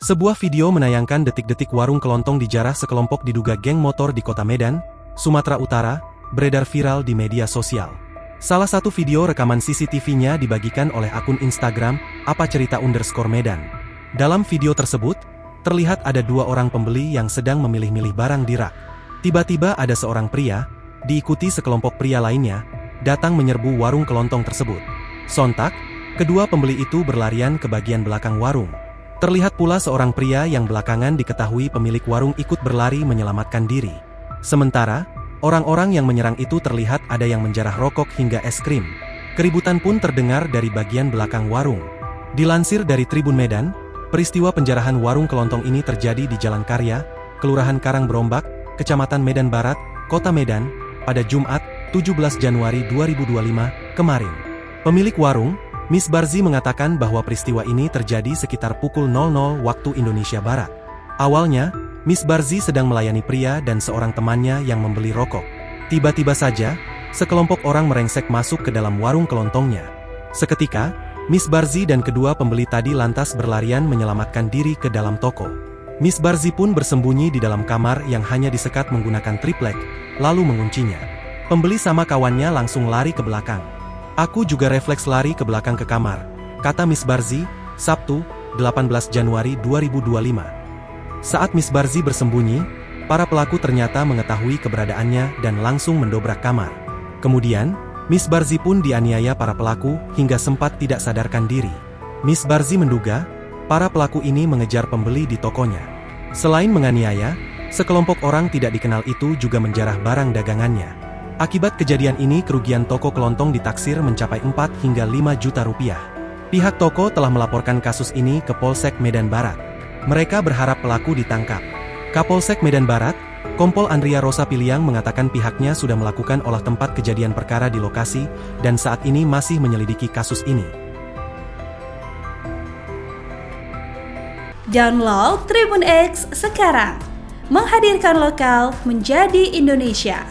Sebuah video menayangkan detik-detik warung kelontong dijarah sekelompok diduga geng motor di kota Medan, Sumatera Utara, beredar viral di media sosial. Salah satu video rekaman CCTV-nya dibagikan oleh akun Instagram, @apa_cerita_Medan. Dalam video tersebut, terlihat ada dua orang pembeli yang sedang memilih-milih barang di rak. Tiba-tiba ada seorang pria, diikuti sekelompok pria lainnya, datang menyerbu warung kelontong tersebut. Sontak, kedua pembeli itu berlarian ke bagian belakang warung. Terlihat pula seorang pria yang belakangan diketahui pemilik warung ikut berlari menyelamatkan diri. Sementara, orang-orang yang menyerang itu terlihat ada yang menjarah rokok hingga es krim. Keributan pun terdengar dari bagian belakang warung. Dilansir dari Tribun Medan, peristiwa penjarahan warung kelontong ini terjadi di Jalan Karya, Kelurahan Karangberombak, Kecamatan Medan Barat, Kota Medan, pada Jumat, 17 Januari 2025, kemarin. Pemilik warung, Miss Barzi mengatakan bahwa peristiwa ini terjadi sekitar pukul 00 waktu Indonesia Barat. Awalnya, Miss Barzi sedang melayani pria dan seorang temannya yang membeli rokok. Tiba-tiba saja, sekelompok orang merengsek masuk ke dalam warung kelontongnya. Seketika, Miss Barzi dan kedua pembeli tadi lantas berlarian menyelamatkan diri ke dalam toko. Miss Barzi pun bersembunyi di dalam kamar yang hanya disekat menggunakan triplek, lalu menguncinya. Pembeli sama kawannya langsung lari ke belakang. "Aku juga refleks lari ke belakang ke kamar," kata Miss Barzi, Sabtu, 18 Januari 2025. Saat Miss Barzi bersembunyi, para pelaku ternyata mengetahui keberadaannya dan langsung mendobrak kamar. Kemudian, Miss Barzi pun dianiaya para pelaku hingga sempat tidak sadarkan diri. Miss Barzi menduga, para pelaku ini mengejar pembeli di tokonya. Selain menganiaya, sekelompok orang tidak dikenal itu juga menjarah barang dagangannya. Akibat kejadian ini kerugian toko kelontong ditaksir mencapai 4 hingga 5 juta rupiah. Pihak toko telah melaporkan kasus ini ke Polsek Medan Barat. Mereka berharap pelaku ditangkap. Kapolsek Medan Barat, Kompol Andria Rosa Piliang mengatakan pihaknya sudah melakukan olah tempat kejadian perkara di lokasi dan saat ini masih menyelidiki kasus ini. Download Tribun X sekarang, menghadirkan lokal menjadi Indonesia.